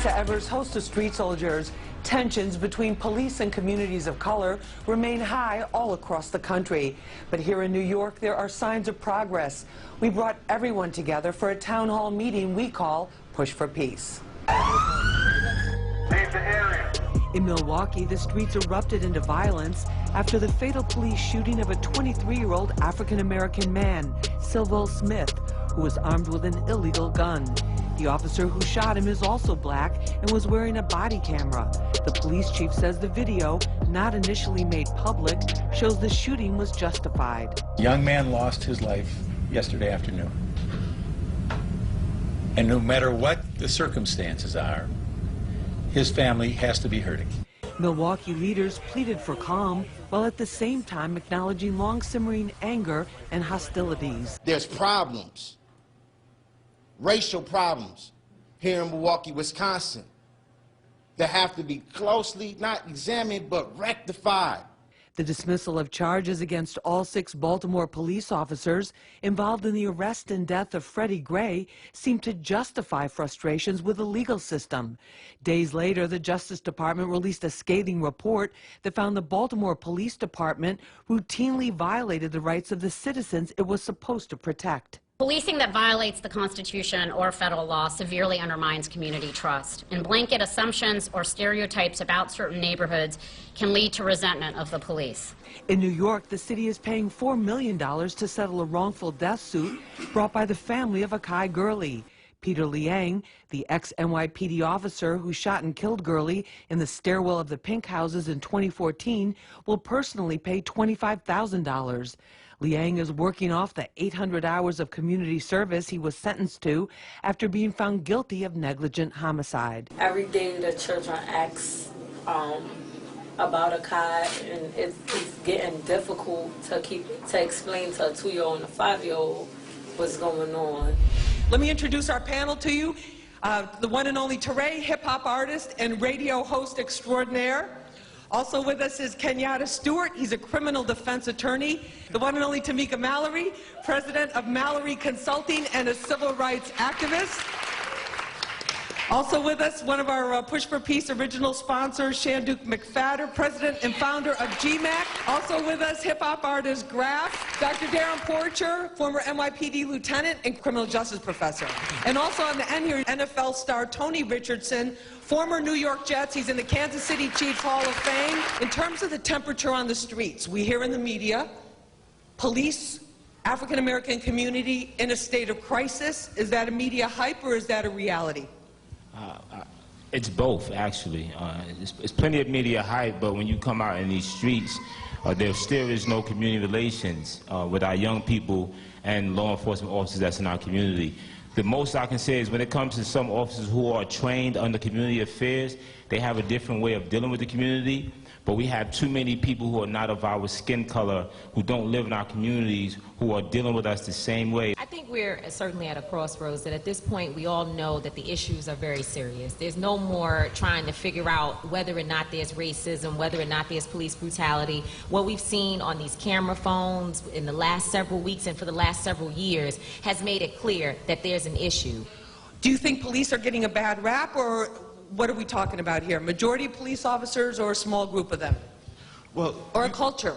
Lisa Evers, host of Street Soldiers. Tensions between police and communities of color remain high all across the country. But here in New York, there are signs of progress. We brought everyone together for a town hall meeting we call Push for Peace. In Milwaukee, the streets erupted into violence after the fatal police shooting of a 23-year-old African-American man, Sylville Smith, who was armed with an illegal gun. The officer who shot him is also black and was wearing a body camera. The police chief says the video, not initially made public, shows the shooting was justified. The young man lost his life yesterday afternoon. And no matter what the circumstances are, his family has to be hurting. Milwaukee leaders pleaded for calm, while at the same time acknowledging long-simmering anger and hostilities. There's problems, racial problems, here in Milwaukee, Wisconsin, that have to be closely, not examined, but rectified. The dismissal of charges against all 6 Baltimore police officers involved in the arrest and death of Freddie Gray seemed to justify frustrations with the legal system. Days later, the Justice Department released a scathing report that found the Baltimore Police Department routinely violated the rights of the citizens it was supposed to protect. Policing that violates the Constitution or federal law severely undermines community trust, and blanket assumptions or stereotypes about certain neighborhoods can lead to resentment of the police. In New York, the city is paying $4 million to settle a wrongful death suit brought by the family of AKAI Gurley. Peter Liang, the ex-NYPD officer who shot and killed Gurley in the stairwell of the Pink Houses in 2014, will personally pay $25,000. Liang is working off the 800 hours of community service he was sentenced to after being found guilty of negligent homicide. Every day the children ask about AKAI, and it's getting difficult to explain to a 2-year-old and a 5-year-old what's going on. Let me introduce our panel to you. The one and only Teray, hip-hop artist and radio host extraordinaire. Also with us is Kenyatta Stewart. He's a criminal defense attorney. The one and only TAMIKA Mallory, president of Mallory Consulting and a civil rights activist. Also with us, one of our Push for Peace original sponsors, Shanduke McFadder, president and founder of GMAC. Also with us, hip-hop artist GRAFH, Dr. DARRIN Porcher, former NYPD lieutenant and criminal justice professor. And also on the end here, NFL star Tony Richardson, former New York Jets. He's in the Kansas City Chiefs Hall of Fame. In terms of the temperature on the streets, we hear in the media, police, African-American community in a state of crisis. Is that a media hype or is that a reality? It's both, actually. It's plenty of media hype, but when you come out in these streets, there still is no community relations with our young people and law enforcement officers that's in our community. The most I can say is when it comes to some officers who are trained under community affairs, they have a different way of dealing with the community, but we have too many people who are not of our skin color, who don't live in our communities, who are dealing with us the same way. I think we're certainly at a crossroads that at this point we all know that the issues are very serious. There's no more trying to figure out whether or not there's racism, whether or not there's police brutality. What we've seen on these camera phones in the last several weeks and for the last several years has made it clear that there's an issue. Do you think police are getting a bad rap, or what are we talking about here? Majority of police officers or a small group of them? Well, or a culture?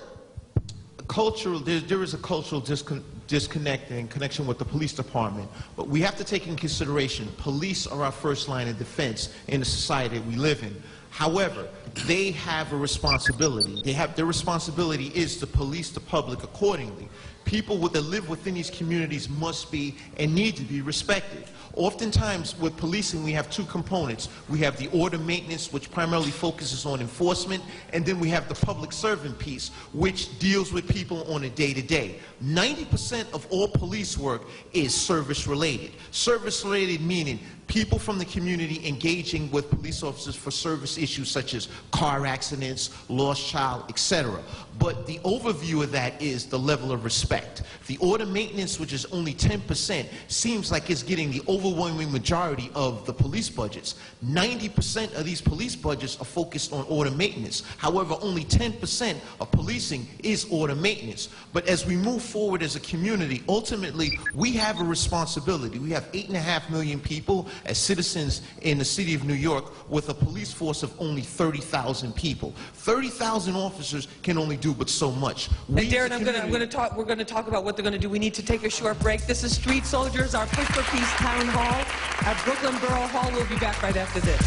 There is a cultural disconnect and connection with the police department. But we have to take in consideration, police are our first line of defense in the society we live in. However, they have a responsibility. Their responsibility is to police the public accordingly. People that live within these communities must be and need to be respected. Oftentimes with policing we have 2 components. We have the order maintenance, which primarily focuses on enforcement, and then we have the public servant piece, which deals with people on a day-to-day. 90% of all police work is service related. Service related meaning people from the community engaging with police officers for service issues such as car accidents, lost child, etc. But the overview of that is the level of respect. The order maintenance, which is only 10%, seems like it's getting the overwhelming majority of the police budgets. 90% of these police budgets are focused on order maintenance. However, only 10% of policing is order maintenance. But as we move forward as a community, ultimately, we have a responsibility. We have 8.5 million people, as citizens in the city of New York with a police force of only 30,000 people. 30,000 officers can only do but so much. And Darren, we're going to talk about what they're going to do. We need to take a short break. This is Street Soldiers, our Push for Peace Town Hall at Brooklyn Borough Hall. We'll be back right after this.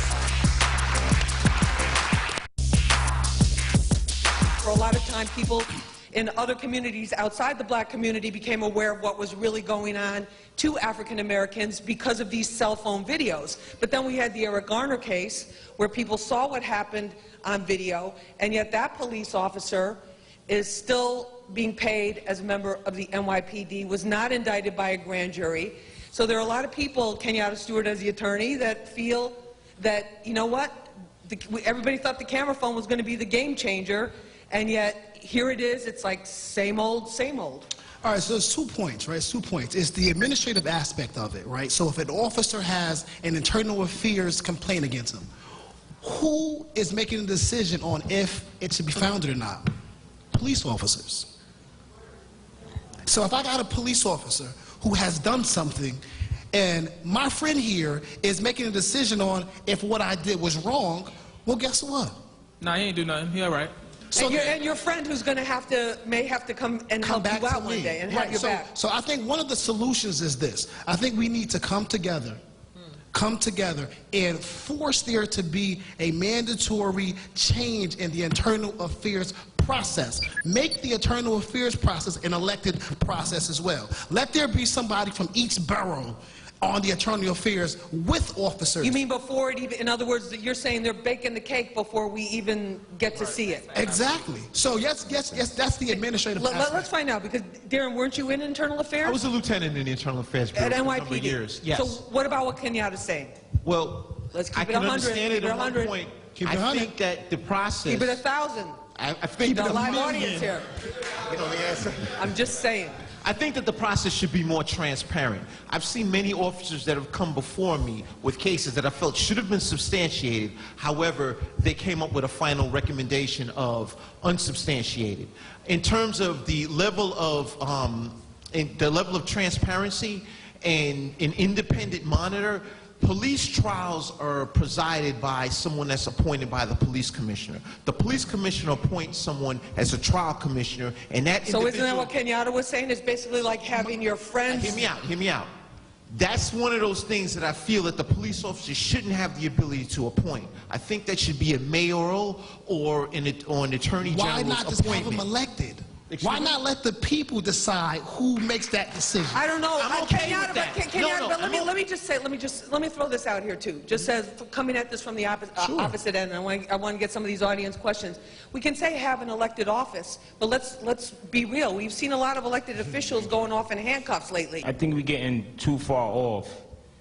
For a lot of time, people in other communities outside the black community became aware of what was really going on to African Americans because of these cell phone videos. But then we had the Eric Garner case where people saw what happened on video, and yet that police officer is still being paid as a member of the NYPD, was not indicted by a grand jury. So there are a lot of people, Kenyatta Stewart as the attorney, that feel that, you know what, everybody thought the camera phone was going to be the game changer, and yet here it is, it's like same old, same old. All right, so there's 2 points, right? It's 2 points. It's the administrative aspect of it, right? So if an officer has an internal affairs complaint against him, who is making the decision on if it should be founded or not? Police officers. So if I got a police officer who has done something, and my friend here is making a decision on if what I did was wrong, well, guess what? Nah, he ain't do nothing. He all right. So and your friend who's going to may have to come and help you out one day and have your back. So I think one of the solutions is this. I think we need to come together and force there to be a mandatory change in the internal affairs process. Make the internal affairs process an elected process as well. Let there be somebody from each borough on the internal affairs with officers. You mean before it even, in other words, you're saying they're baking the cake before we even get to see it? Exactly. So yes, that's the administrative aspect. Let's find out, because Darren, weren't you in internal affairs? I was a lieutenant in the internal affairs bureau at for a NYPD. number of years. Yes. So what about what Kenyatta's saying? Well, let's keep I it can 100. understand it Keep it at 100. one point. I think that the process. Keep it 1,000. I think the that live audience here. You know the answer. I'm just saying. I think that the process should be more transparent. I've seen many officers that have come before me with cases that I felt should have been substantiated. However, they came up with a final recommendation of unsubstantiated. In terms of the level of transparency and an independent monitor, police trials are presided by someone that's appointed by the police commissioner. The police commissioner appoints someone as a trial commissioner, and that So isn't that what Kenyatta was saying? It's basically like having your friends... Hear me out. That's one of those things that I feel that the police officers shouldn't have the ability to appoint. I think that should be a mayoral or an attorney general's appointment. Why not just have them elected? Why not let the people decide who makes that decision? I don't know. I'm okay with that. But let me just say, let me throw this out here too. Just as coming at this from the opposite end, and I want to get some of these audience questions. We can say have an elected office, but let's be real. We've seen a lot of elected officials going off in handcuffs lately. I think we're getting too far off,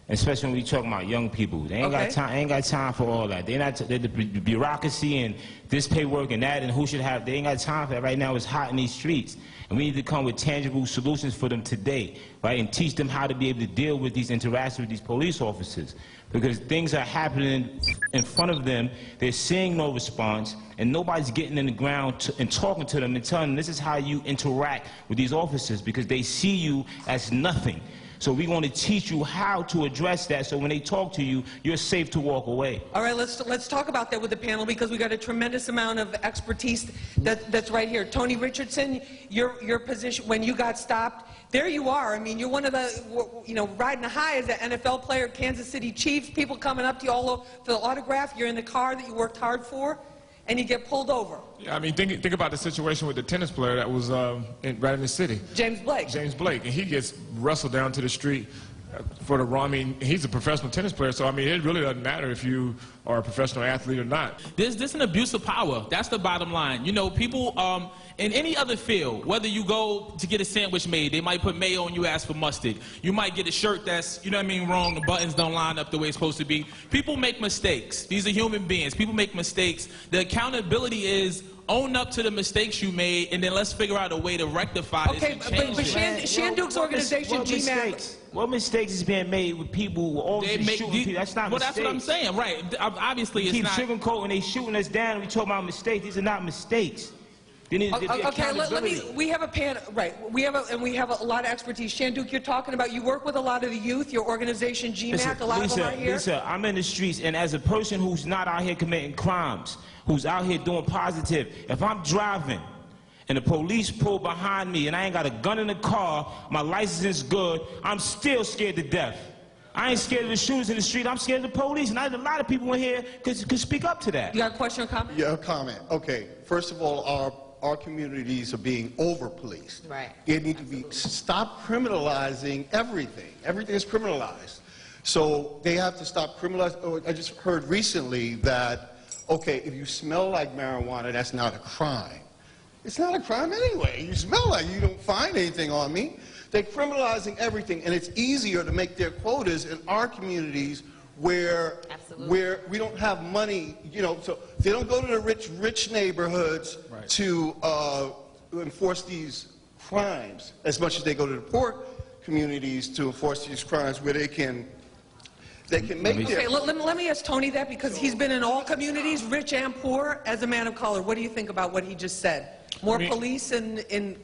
especially when we talking about young people. They ain't got time. Ain't got time for all that. The bureaucracy and this paperwork and that and who should have. They ain't got time for that. Right now, it's hot in these streets, and we need to come with tangible solutions for them today, right? And teach them how to be able to deal with these interactions with these police officers, because things are happening in front of them. They're seeing no response, and nobody's getting in the ground and talking to them and telling them this is how you interact with these officers, because they see you as nothing. So we want to teach you how to address that, so when they talk to you, you're safe to walk away. All right, let's talk about that with the panel, because we got a tremendous amount of expertise that's right here. Tony Richardson, your position when you got stopped, there you are. I mean, you're one of the, riding a high as an NFL player, Kansas City Chiefs, people coming up to you all over for the autograph. You're in the car that you worked hard for, and you get pulled over. Yeah, I mean, think about the situation with the tennis player that was right in the city. James Blake, and he gets wrestled down to the street for the wrong. I mean, he's a professional tennis player, so I mean, it really doesn't matter if you are a professional athlete or not. This an abuse of power. That's the bottom line. You know, people in any other field, whether you go to get a sandwich made, they might put mayo and you ask for mustard. You might get a shirt that's, wrong, the buttons don't line up the way it's supposed to be. People make mistakes. These are human beings. People make mistakes. The accountability is own up to the mistakes you made, and then let's figure out a way to rectify this and change but Shanduke's organization, GMAC. What mistakes is being made with people who always shooting people? That's not mistakes. Well, that's what I'm saying, right. Obviously, it's not. Keep sugarcoating, they shooting us down, and we talk about mistakes. These are not mistakes. There needs to be Okay, accountability. we have a panel, right? We have a lot of expertise. Shanduk, you're talking about, you work with a lot of the youth, your organization, GMAC, a lot of them are here. Lisa, I'm in the streets, and as a person who's not out here committing crimes, who's out here doing positive, if I'm driving and the police pull behind me and I ain't got a gun in the car, my license is good, I'm still scared to death. I ain't scared of the shooters in the street, I'm scared of the police, and a lot of people in here could speak up to that. You got a question or comment? Yeah, a comment. Okay, first of all, our communities are being over-policed. Right. It needs to be, stop criminalizing everything. Everything is criminalized. So they have to stop criminalizing. I just heard recently that, okay, if you smell like marijuana, that's not a crime. It's not a crime anyway. You smell like you don't find anything on me. They're criminalizing everything, and it's easier to make their quotas in our communities where we don't have money, you know, so they don't go to the rich neighborhoods to enforce these crimes as much as they go to the poor communities to enforce these crimes where they can make their... Okay, let me ask Tony that, because he's been in all communities, rich and poor, as a man of color. What do you think about what he just said? More police in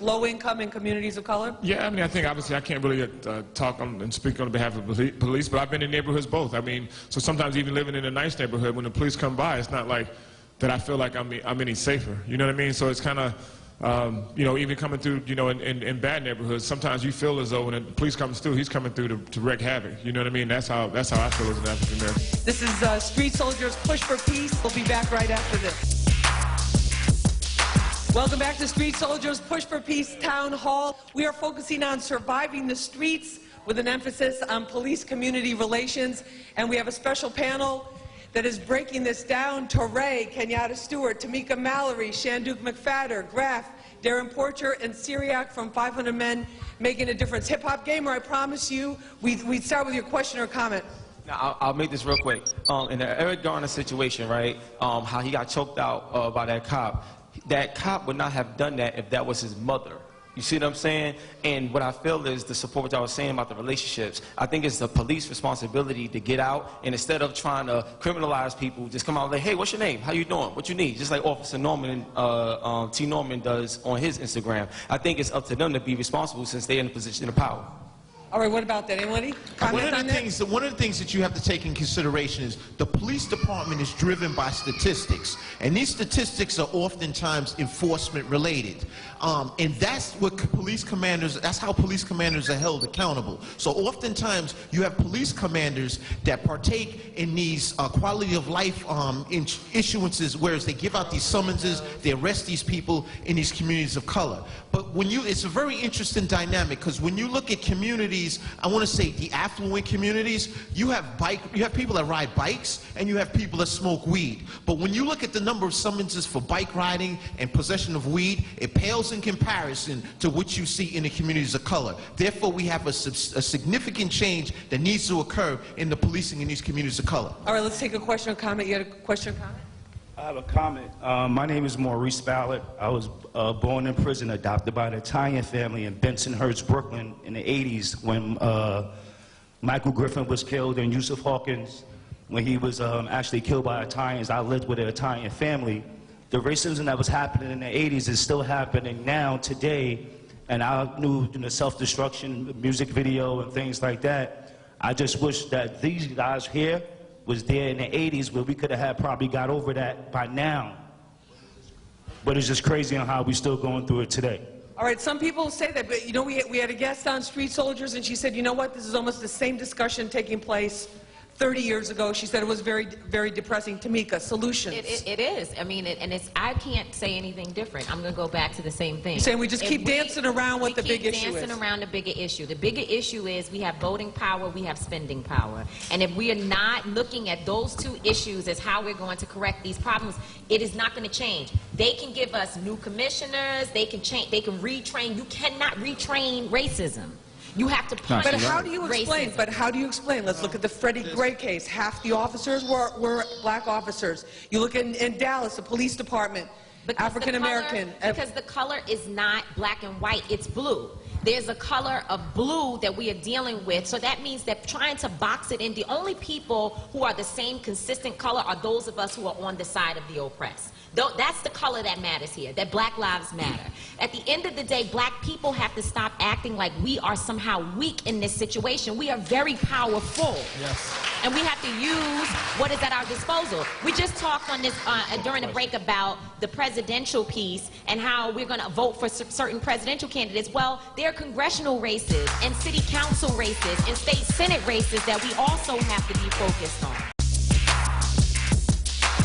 low-income and communities of color? Yeah, I mean, I think obviously I can't really talk on and speak on behalf of police, but I've been in neighborhoods both. I mean, so sometimes even living in a nice neighborhood, when the police come by, it's not like that I feel like I'm any safer. You know what I mean? So it's kind of, you know, even coming through, you know, in bad neighborhoods, sometimes you feel as though when the police comes through, he's coming through to wreak havoc. You know what I mean? That's how I feel as an African American. This is Street Soldiers Push for Peace. We'll be back right after this. Welcome back to Street Soldiers Push for Peace Town Hall. We are focusing on surviving the streets with an emphasis on police-community relations. And we have a special panel that is breaking this down. TARRIN, Kenyatta Stewart, TAMIKA Mallory, Shanduk McFadder, GRAFH, DARRIN Porcher, and Syriac from 500 Men Making a Difference. Hip-hop gamer, I promise you, we start with your question or comment. Now, I'll make this real quick. In the Eric Garner situation, right, how he got choked out by that cop would not have done that if that was his mother. You see what I'm saying? And what I feel is the support what I was saying about the relationships. I think it's the police responsibility to get out, and instead of trying to criminalize people, just come out and say, hey, what's your name? How you doing? What you need? Just like Officer Norman, T. Norman does on his Instagram. I think it's up to them to be responsible since they're in a position of power. All right, what about that? Anybody comment on that? One of the things that you have to take in consideration is the police department is driven by statistics, and these statistics are oftentimes enforcement related. And that's what police commanders, that's how police commanders are held accountable. So oftentimes you have police commanders that partake in these quality of life issuances, whereas they give out these summonses, they arrest these people in these communities of color. But when it's a very interesting dynamic, because when you look at communities, I want to say the affluent communities, you have people that ride bikes and you have people that smoke weed. But when you look at the number of summonses for bike riding and possession of weed, it pales in comparison to what you see in the communities of color. Therefore, we have a significant change that needs to occur in the policing in these communities of color. All right, let's take a question or comment. You had a question or comment? I have a comment. My name is Maurice Ballard. I was born in prison, adopted by an Italian family in Bensonhurst, Brooklyn in the 80s when Michael Griffin was killed and Yusuf Hawkins, when he was actually killed by Italians. I lived with an Italian family. The racism that was happening in the 80s is still happening now, today, and I knew the self-destruction music video and things like that. I just wish that these guys here was there in the 80s where we could have probably got over that by now. But it's just crazy on how we're still going through it today. All right, some people say that, but you know, we had a guest on Street Soldiers, and she said, you know what, this is almost the same discussion taking place 30 years ago. She said it was very, very depressing. Tamika, solutions. It is. I mean, I can't say anything different. I'm going to go back to the same thing. You're saying we just keep dancing around what the big issue is. We keep dancing around the bigger issue. The bigger issue is we have voting power, we have spending power. And if we are not looking at those two issues as how we're going to correct these problems, it is not going to change. They can give us new commissioners, they can change, they can retrain. You cannot retrain racism. You have to punish But how do you explain? racism. But how do you explain? Let's look at the Freddie Gray case. Half the officers were black officers. You look in Dallas, the police department, African American. Because the color is not black and white, it's blue. There's a color of blue that we are dealing with. So that means that trying to box it in, the only people who are the same consistent color are those of us who are on the side of the oppressed. That's the color that matters here, that Black Lives Matter. At the end of the day, Black people have to stop acting like we are somehow weak in this situation. We are very powerful. Yes. And we have to use what is at our disposal. We just talked on this during the break about the presidential piece and how we're going to vote for certain presidential candidates. Well, there are congressional races and city council races and state senate races that we also have to be focused on.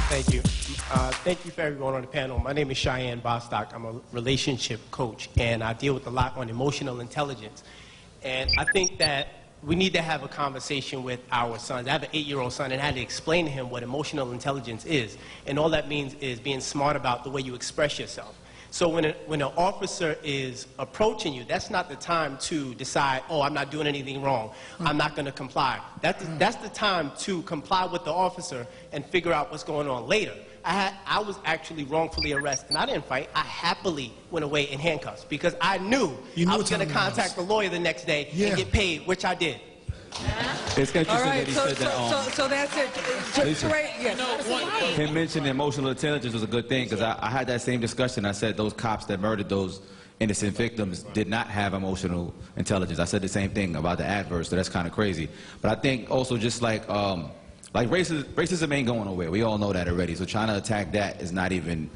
Thank you. Thank you for everyone on the panel. My name is Cheyenne Bostock. I'm a relationship coach, and I deal with a lot on emotional intelligence. And I think that we need to have a conversation with our sons. I have an 8-year-old son, and I had to explain to him what emotional intelligence is. And all that means is being smart about the way you express yourself. So when an officer is approaching you, that's not the time to decide, oh, I'm not doing anything wrong, I'm not going to comply. That's the time to comply with the officer and figure out what's going on later. I was actually wrongfully arrested, and I didn't fight. I happily went away in handcuffs because I knew I was going to contact the lawyer the next day and get paid, which I did. It's interesting that he said that. So that's it. Him mentioning emotional intelligence was a good thing because I had that same discussion. I said those cops that murdered those innocent victims did not have emotional intelligence. I said the same thing about the adverse, so that's kind of crazy. But I think also just like racism ain't going nowhere. We all know that already. So trying to attack that is not even.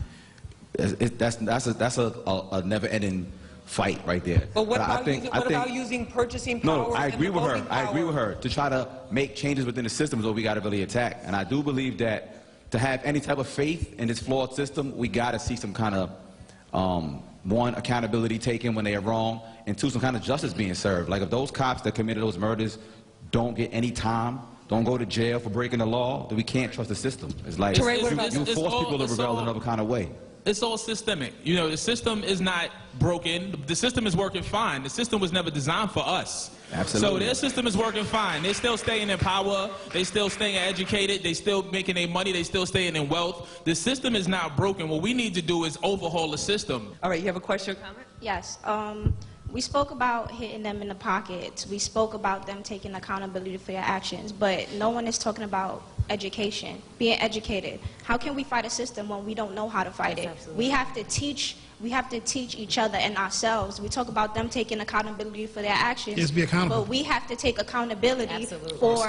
That's a never-ending fight right there. But what about using purchasing power? No, I agree with her. Power? I agree with her. To try to make changes within the system is what we got to really attack. And I do believe that to have any type of faith in this flawed system, we got to see some kind of one, accountability taken when they are wrong, and two, some kind of justice being served. Like if those cops that committed those murders don't get any time, don't go to jail for breaking the law, then we can't trust the system. It's like you force people to rebel in another kind of way. It's all systemic. You know, the system is not broken. The system is working fine. The system was never designed for us. Absolutely. So their system is working fine. They're still staying in power. They still staying educated. They still making their money. They still staying in wealth. The system is not broken. What we need to do is overhaul the system. All right, you have a question or comment? Yes. We spoke about hitting them in the pockets. We spoke about them taking accountability for their actions, but no one is talking about education, being educated. How can we fight a system when we don't know how to fight it? We have to teach each other and ourselves. We talk about them taking accountability for their actions. Yes, be accountable. But we have to take accountability for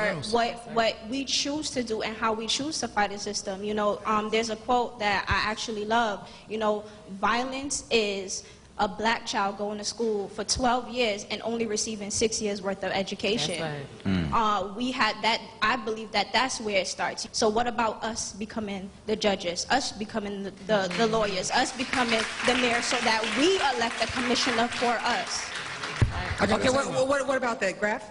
what we choose to do and how we choose to fight a system. You know, there's a quote that I actually love. You know, violence is a black child going to school for 12 years and only receiving 6 years worth of education. That's right. We had that. I believe that that's where it starts. So what about us becoming the judges, us becoming the lawyers, us becoming the mayor, so that we elect a commissioner for us? Okay, what about that, GRAFH?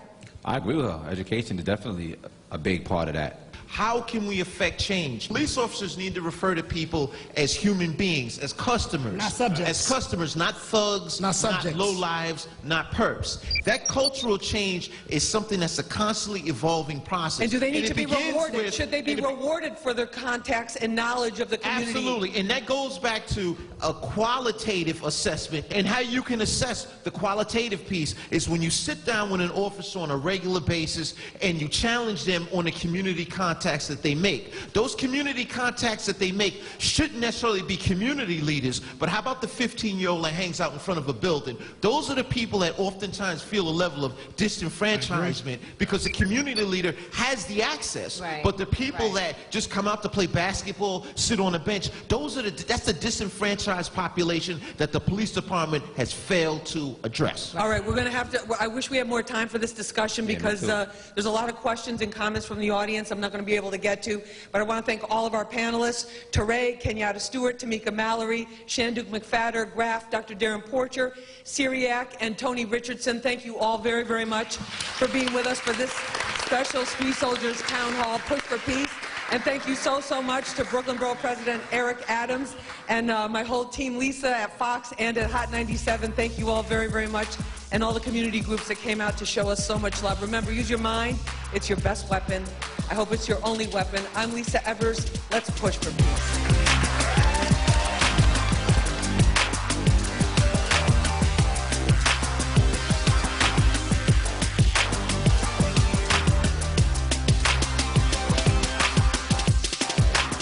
I agree with her. Education is definitely a big part of that. How can we affect change? Police officers need to refer to people as human beings, as customers. Not subjects. As customers, not thugs, not subjects, not lowlives, not perps. That cultural change is something that's a constantly evolving process. And do they need to be rewarded? Should they be rewarded for their contacts and knowledge of the community? Absolutely, and that goes back to a qualitative assessment. And how you can assess the qualitative piece is when you sit down with an officer on a regular basis and you challenge them on a community contacts that they make. Those community contacts that they make shouldn't necessarily be community leaders, but how about the 15-year-old that hangs out in front of a building? Those are the people that oftentimes feel a level of disenfranchisement because the community leader has the access, but the people that just come out to play basketball, sit on a bench, that's the disenfranchised population that the police department has failed to address. All right, we're going to have to, I wish we had more time for this discussion because there's a lot of questions and comments from the audience I'm not going to be able to get to, but I want to thank all of our panelists, Teray, Kenyatta Stewart, TAMIKA Mallory, Shanduk McFadder, GRAFH, Dr. Darrin Porcher, Syriac, and Tony Richardson. Thank you all very, very much for being with us for this special Street Soldiers Town Hall Push for Peace. And thank you so, so much to Brooklyn Borough President Eric Adams and my whole team, Lisa at Fox and at Hot 97. Thank you all very, very much. And all the community groups that came out to show us so much love. Remember, use your mind. It's your best weapon. I hope it's your only weapon. I'm Lisa Evers. Let's push for peace.